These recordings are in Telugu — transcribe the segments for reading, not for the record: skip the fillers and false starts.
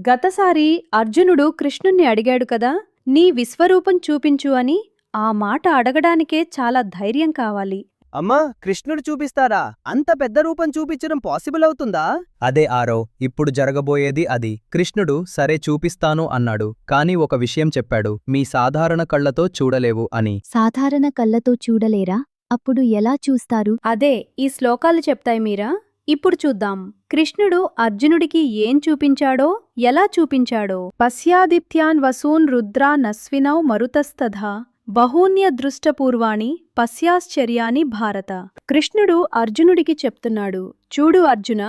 గతసారి అర్జునుడు కృష్ణుణ్ణి అడిగాడు కదా, నీ విశ్వరూపం చూపించు అని. ఆ మాట అడగడానికే చాలా ధైర్యం కావాలి. అమ్మా, కృష్ణుడు చూపిస్తారా? అంత పెద్ద రూపం చూపించడం పాసిబుల్ అవుతుందా? అదే ఆరవ్, ఇప్పుడు జరగబోయేది అది. కృష్ణుడు సరే చూపిస్తాను అన్నాడు, కాని ఒక విషయం చెప్పాడు, మీ సాధారణ కళ్లతో చూడలేవు అని. సాధారణ కళ్ళతో చూడలేరా? అప్పుడు ఎలా చూస్తారు? అదే ఈ శ్లోకాలు చెప్తాయి మీరా. ఇప్పుడు చూద్దాం కృష్ణుడు అర్జునుడికి ఏం చూపించాడో, ఎలా చూపించాడో. పశ్యాదిత్యాన్ వసూన్ రుద్రా నస్వినౌ మరుతస్తథా బహూన్యదృష్టపూర్వాణి పశ్యాశ్చర్యాని భారత. కృష్ణుడు అర్జునుడికి చెప్తున్నాడు, చూడు అర్జున,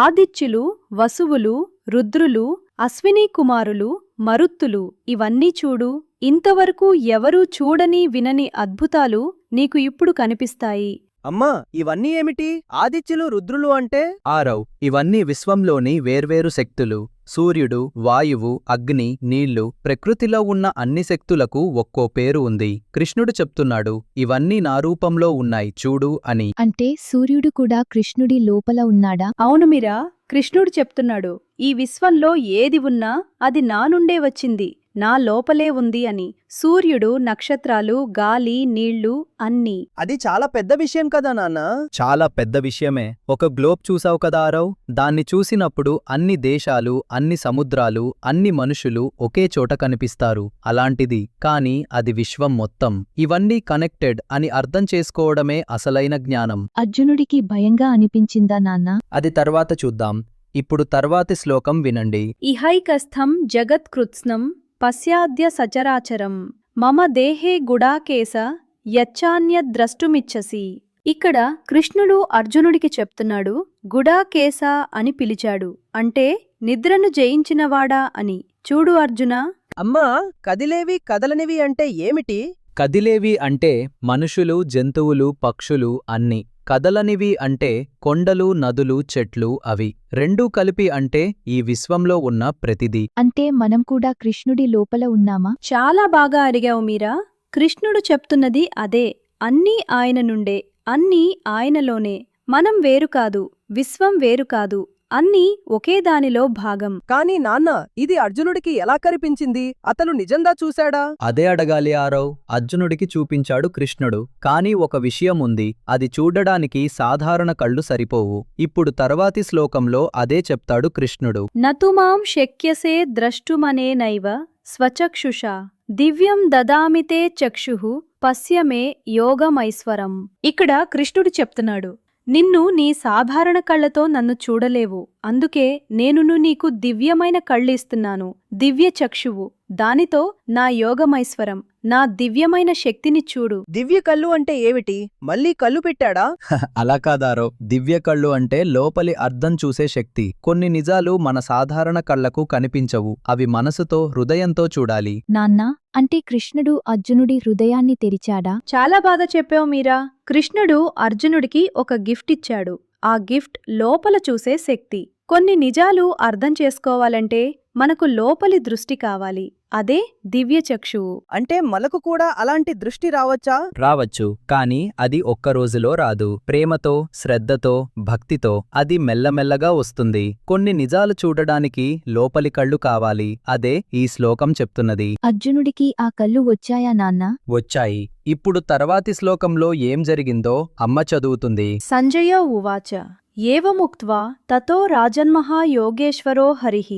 ఆదిత్యులు, వసువులు, రుద్రులు, అశ్వినీ కుమారులు, మరుత్తులు ఇవన్నీ చూడు. ఇంతవరకు ఎవరూ చూడని వినని అద్భుతాలు నీకు ఇప్పుడు కనిపిస్తాయి. అమ్మా, ఇవన్నీ ఏమిటి? ఆదిత్యులు, రుద్రులు అంటే? ఆరవ్, ఇవన్నీ విశ్వంలోని వేర్వేరు శక్తులు. సూర్యుడు, వాయువు, అగ్ని, నీళ్లు, ప్రకృతిలో ఉన్న అన్ని శక్తులకు ఒక్కో పేరు ఉంది. కృష్ణుడు చెప్తున్నాడు, ఇవన్నీ నా రూపంలో ఉన్నాయి చూడు అని. అంటే సూర్యుడు కూడా కృష్ణుడి లోపల ఉన్నాడా? అవును మీరా, కృష్ణుడు చెప్తున్నాడు, ఈ విశ్వంలో ఏది ఉన్నా అది నా నుండే వచ్చింది, నా లోపలే ఉంది అని. సూర్యుడు, నక్షత్రాలు, గాలి, నీళ్లు అన్నీ. అది చాలా పెద్ద విషయం కదా నాన్న? చాలా పెద్ద విషయమే. ఒక గ్లోబ్ చూసావు కదా ఆరవ్, దాన్ని చూసినప్పుడు అన్ని దేశాలు, అన్ని సముద్రాలు, అన్ని మనుషులు ఒకే చోట కనిపిస్తారు. అలాంటిది, కాని అది విశ్వం మొత్తం. ఇవన్నీ కనెక్టెడ్ అని అర్థం చేసుకోవడమే అసలైన జ్ఞానం. అర్జునుడికి భయంగా అనిపించిందా నాన్నా? అది తర్వాత చూద్దాం. ఇప్పుడు తర్వాతి శ్లోకం వినండి. ఇహైకస్థం జగత్కృత్స్నం పశ్యాద్య సచరాచరం మమ దేహే గుడాకేశ యచ్చాన్యద్రష్టుమిచ్చసి. ఇక్కడ కృష్ణుడు అర్జునుడికి చెప్తున్నాడు, గుడాకేశ అని పిలిచాడు, అంటే నిద్రను జయించినవాడా అని. చూడు అర్జునా. అమ్మా, కదిలేవి కదలనివి అంటే ఏమిటి? కదిలేవి అంటే మనుషులు, జంతువులు, పక్షులు అన్ని. కదలనివి అంటే కొండలు, నదులు, చెట్లు అవి. రెండూ కలిపి అంటే ఈ విశ్వంలో ఉన్న ప్రతిదీ. అంటే మనం కూడా కృష్ణుడి లోపల ఉన్నామా? చాలా బాగా అడిగావు మీరా. కృష్ణుడు చెప్తున్నది అదే. అన్నీ ఆయన నుండే, అన్నీ ఆయనలోనే. మనం వేరు కాదు, విశ్వం వేరు కాదు, అన్నీ ఒకే దానిలో భాగం. కాని నాన్న, ఇది అర్జునుడికి ఎలా కనిపించింది? అతను నిజంగా చూశాడా? అదే అడగాలి ఆరవ్. అర్జునుడికి చూపించాడు కృష్ణుడు, కాని ఒక విషయం ఉంది, అది చూడడానికి సాధారణ కళ్ళు సరిపోవు. ఇప్పుడు తర్వాతి శ్లోకంలో అదే చెప్తాడు కృష్ణుడు. నతుమాం శక్యసే ద్రష్టుమనేనైవ స్వచక్షుషా దివ్యం దదామితే చక్షుః పశ్యమే యోగమైశ్వరం. ఇక్కడ కృష్ణుడు చెప్తున్నాడు, నిన్ను నీ సాధారణ కళ్లతో నన్ను చూడలేవు, అందుకే నేనును నీకు దివ్యమైన కళ్ళిస్తున్నాను, దివ్య చక్షువు. దానితో నా యోగమైశ్వరం, నా దివ్యమైన శక్తిని చూడు. దివ్య కళ్ళు అంటే ఏమిటి? మళ్ళీ కళ్ళు పెట్టాడా? అలా కాదారో, దివ్య కళ్ళు అంటే లోపలి అర్థం చూసే శక్తి. కొన్ని నిజాలు మన సాధారణ కళ్లకు కనిపించవు, అవి మనసుతో, హృదయంతో చూడాలి. నాన్నా, అంటే కృష్ణుడు అర్జునుడి హృదయాన్ని తెరిచాడా? చాలా బాగా చెప్పావు మీరా. కృష్ణుడు అర్జునుడికి ఒక గిఫ్ట్ ఇచ్చాడు. ఆ గిఫ్ట్ లోపల చూసే శక్తి. కొన్ని నిజాలు అర్థం చేసుకోవాలంటే మనకు లోపలి దృష్టి కావాలి, అదే దివ్య చక్షువు. అంటే మనకు కూడా అలాంటి దృష్టి రావచ్చా? రావచ్చు, కాని అది ఒక్క రోజులో రాదు. ప్రేమతో, శ్రద్ధతో, భక్తితో అది మెల్లమెల్లగా వస్తుంది. కొన్ని నిజాలు చూడడానికి లోపలి కళ్ళు కావాలి, అదే ఈ శ్లోకం చెప్తున్నది. అర్జునుడికి ఆ కళ్ళు వచ్చాయా నాన్నా? వచ్చాయి. ఇప్పుడు తర్వాతి శ్లోకంలో ఏం జరిగిందో అమ్మ చదువుతుంది. సంజయ ఉవాచ ఏవముక్త్వా తతో రాజన్మహా యోగేశ్వరో హరిః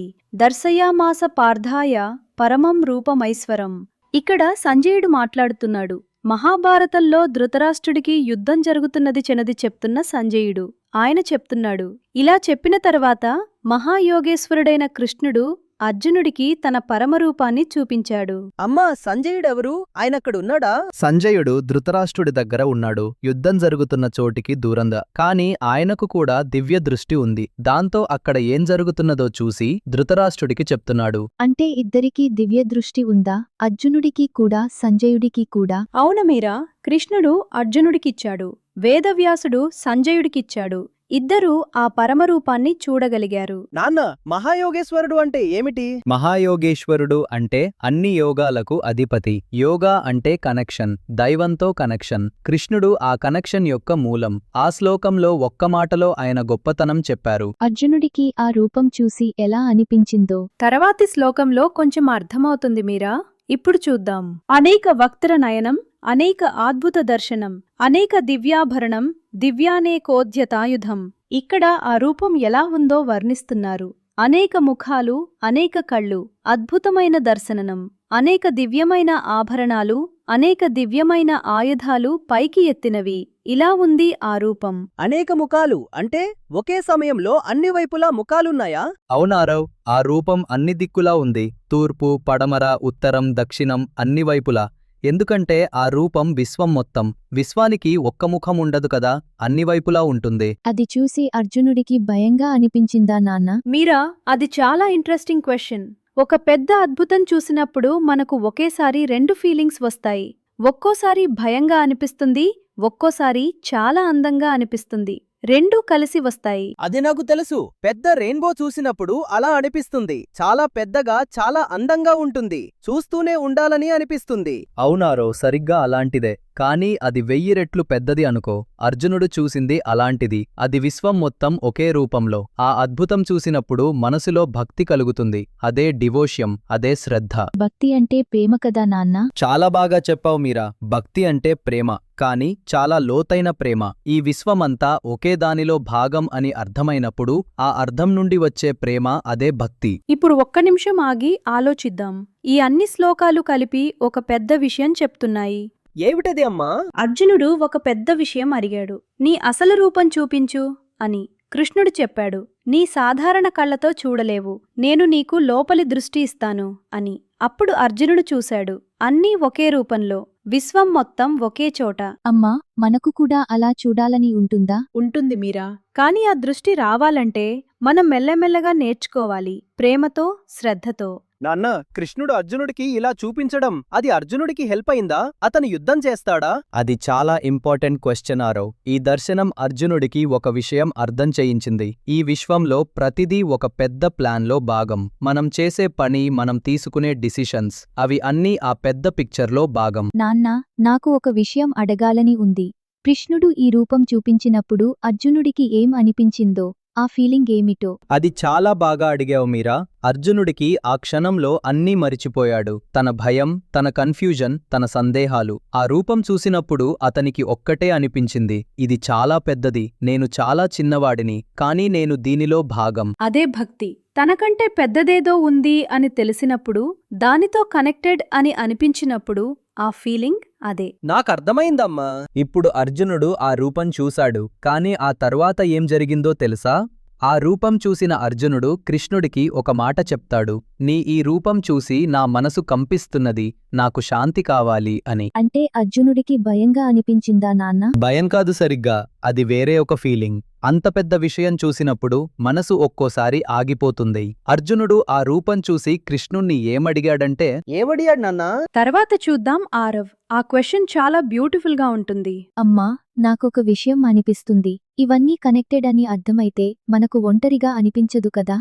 దర్శయామాస పార్థాయ పరమం రూపమైశ్వరం. ఇక్కడ సంజయుడు మాట్లాడుతున్నాడు. మహాభారతంలో ధృతరాష్ట్రుడికి యుద్ధం జరుగుతున్నది చెనది చెప్తున్న సంజయుడు. ఆయన చెప్తున్నాడు, ఇలా చెప్పిన తర్వాత మహాయోగేశ్వరుడైన కృష్ణుడు అర్జునుడికి తన పరమరూపాన్ని చూపించాడు. అమ్మా, సంజయుడెవరు? ఆయనక్కడున్నాడా? సంజయుడు ధృతరాష్ట్రుడి దగ్గర ఉన్నాడు, యుద్ధం జరుగుతున్న చోటికి దూరంగా. కాని ఆయనకు కూడా దివ్య దృష్టి ఉంది. దాంతో అక్కడ ఏం జరుగుతున్నదో చూసి ధృతరాష్ట్రుడికి చెప్తున్నాడు. అంటే ఇద్దరికీ దివ్య దృష్టి ఉందా? అర్జునుడికి కూడా సంజయుడికి కూడా? అవును మీరా, కృష్ణుడు అర్జునుడికిచ్చాడు, వేదవ్యాసుడు సంజయుడికిచ్చాడు. ఇద్దరూ ఆ పరమరూపాన్ని చూడగలిగారు. నాన్న, మహాయోగేశ్వరుడు అంటే ఏమిటి? మహాయోగేశ్వరుడు అంటే అన్ని యోగాలకు అధిపతి. యోగా అంటే కనెక్షన్, దైవంతో కనెక్షన్. కృష్ణుడు ఆ కనెక్షన్ యొక్క మూలం. ఆ శ్లోకంలో ఒక్క మాటలో ఆయన గొప్పతనం చెప్పారు. అర్జునుడికి ఆ రూపం చూసి ఎలా అనిపించిందో తర్వాతి శ్లోకంలో కొంచెం అర్థమవుతుంది మీరా. ఇప్పుడు చూద్దాం. అనేక వక్త్ర నయనం, అనేక అద్భుత దర్శనం, అనేక దివ్యాభరణం, దివ్యానేకోద్యతాయుధం. ఇక్కడ ఆ రూపం ఎలా ఉందో వర్ణిస్తున్నారు. అనేక ముఖాలు, అనేక కళ్ళు, అద్భుతమైన దర్శనం, అనేక దివ్యమైన ఆభరణాలు, అనేక దివ్యమైన ఆయుధాలు పైకి ఎత్తినవి. ఇలా ఉంది ఆ రూపం. అనేక ముఖాలు అంటే ఒకే సమయంలో అన్ని వైపులా ముఖాలున్నాయా? అవునారవ్, ఆ రూపం అన్ని దిక్కులా ఉంది. తూర్పు, పడమర, ఉత్తరం, దక్షిణం, అన్ని వైపులా. ఎందుకంటే ఆ రూపం విశ్వం మొత్తం. విశ్వానికి ఒక్క ముఖం ఉండదు కదా, అన్ని వైపులా ఉంటుంది. అది చూసి అర్జునుడికి భయంగా అనిపించిందా నాన్న? మీరా, అది చాలా ఇంట్రెస్టింగ్ క్వశ్చన్. ఒక పెద్ద అద్భుతం చూసినప్పుడు మనకు ఒకేసారి రెండు ఫీలింగ్స్ వస్తాయి. ఒక్కోసారి భయంగా అనిపిస్తుంది, ఒక్కోసారి చాలా అందంగా అనిపిస్తుంది. రెండూ కలిసి వస్తాయి. అది నాకు తెలుసు. పెద్ద రెయిన్బో చూసినప్పుడు అలా అనిపిస్తుంది. చాలా పెద్దగా, చాలా అందంగా ఉంటుంది. చూస్తూనే ఉండాలని అనిపిస్తుంది. అవునారవ్, సరిగ్గా అలాంటిదే. కానీ అది 1000 రెట్లు పెద్దది అనుకో. అర్జునుడు చూసింది అలాంటిది. అది విశ్వం మొత్తం ఒకే రూపంలో. ఆ అద్భుతం చూసినప్పుడు మనసులో భక్తి కలుగుతుంది. అదే డివోషియం, అదే శ్రద్ధ. భక్తి అంటే ప్రేమ కదా నాన్న? చాలా బాగా చెప్పావు మీరా. భక్తి అంటే ప్రేమ, కానీ చాలా లోతైన ప్రేమ. ఈ విశ్వమంతా ఒకే దానిలో భాగం అని అర్థమైనప్పుడు ఆ అర్థం నుండి వచ్చే ప్రేమ అదే భక్తి. ఇప్పుడు ఒక్క నిమిషం ఆగి ఆలోచిద్దాం. ఈ అన్ని శ్లోకాలు కలిపి ఒక పెద్ద విషయం చెప్తున్నాయి. ఏమిటది అమ్మా? అర్జునుడు ఒక పెద్ద విషయం అడిగాడు. నీ అసలు రూపం చూపించు అని. కృష్ణుడు చెప్పాడు, నీ సాధారణ కళ్ళతో చూడలేవు, నేను నీకు లోపలి దృష్టి ఇస్తాను అని. అప్పుడు అర్జునుడు చూశాడు, అన్నీ ఒకే రూపంలో, విశ్వం మొత్తం ఒకే చోట. అమ్మా, మనకు కూడా అలా చూడాలని ఉంటుందా? ఉంటుంది మీరా. కాని ఆ దృష్టి రావాలంటే మనం మెల్లమెల్లగా నేర్చుకోవాలి, ప్రేమతో, శ్రద్ధతో. నాన్న, కృష్ణుడు అర్జునుడికి ఇలా చూపించడం అది అర్జునుడికి హెల్ప్ అయిందా? అతను యుద్ధం చేస్తాడా? అది చాలా ఇంపార్టెంట్ క్వశ్చన్ ఆరవ్. ఈ దర్శనం అర్జునుడికి ఒక విషయం అర్థం చేయించింది. ఈ విశ్వంలో ప్రతిదీ ఒక పెద్ద ప్లాన్లో భాగం. మనం చేసే పని, మనం తీసుకునే డిసిషన్స్, అవి అన్నీ ఆ పెద్ద పిక్చర్లో భాగం. నాన్నా, నాకు ఒక విషయం అడగాలని ఉంది. కృష్ణుడు ఈ రూపం చూపించినప్పుడు అర్జునుడికి ఏం అనిపించిందో, ఆ ఫీలింగ్ ఏమిటో? అది చాలా బాగా అడిగావు మీరా. అర్జునుడికి ఆ క్షణంలో అన్నీ మరిచిపోయాడు. తన భయం, తన కన్ఫ్యూజన్, తన సందేహాలు. ఆ రూపం చూసినప్పుడు అతనికి ఒక్కటే అనిపించింది, ఇది చాలా పెద్దది, నేను చాలా చిన్నవాడిని, కానీ నేను దీనిలో భాగం. అదే భక్తి. తనకంటే పెద్దదేదో ఉంది అని తెలిసినప్పుడు, దానితో కనెక్టెడ్ అని అనిపించినప్పుడు, ఆ ఫీలింగ్ అదే. నాకర్థమైందమ్మా. ఇప్పుడు అర్జునుడు ఆ రూపం చూశాడు, కానీ ఆ తర్వాత ఏం జరిగిందో తెలుసా? ఆ రూపం చూసిన అర్జునుడు కృష్ణుడికి ఒక మాట చెప్తాడు, నీ ఈ రూపం చూసి నా మనసు కంపిస్తున్నది, నాకు శాంతి కావాలి అని. అంటే అర్జునుడికి భయంగా అనిపించిందా నాన్న? భయం కాదు సరిగ్గా, అది వేరే ఒక ఫీలింగ్. అంత పెద్ద విషయం చూసినప్పుడు మనసు ఒక్కోసారి ఆగిపోతుంది. అర్జునుడు ఆ రూపం చూసి కృష్ణుణ్ణి ఏమడిగాడంటే, ఏమడియాడు నాన్నా? తర్వాత చూద్దాం ఆరవ్. ఆ క్వశ్చన్ చాలా బ్యూటిఫుల్ గా ఉంటుంది. అమ్మా, నాకొక విషయం అనిపిస్తుంది. ఇవన్నీ కనెక్టెడ్ అని అర్థమైతే మనకు ఒంటరిగా అనిపించదు కదా?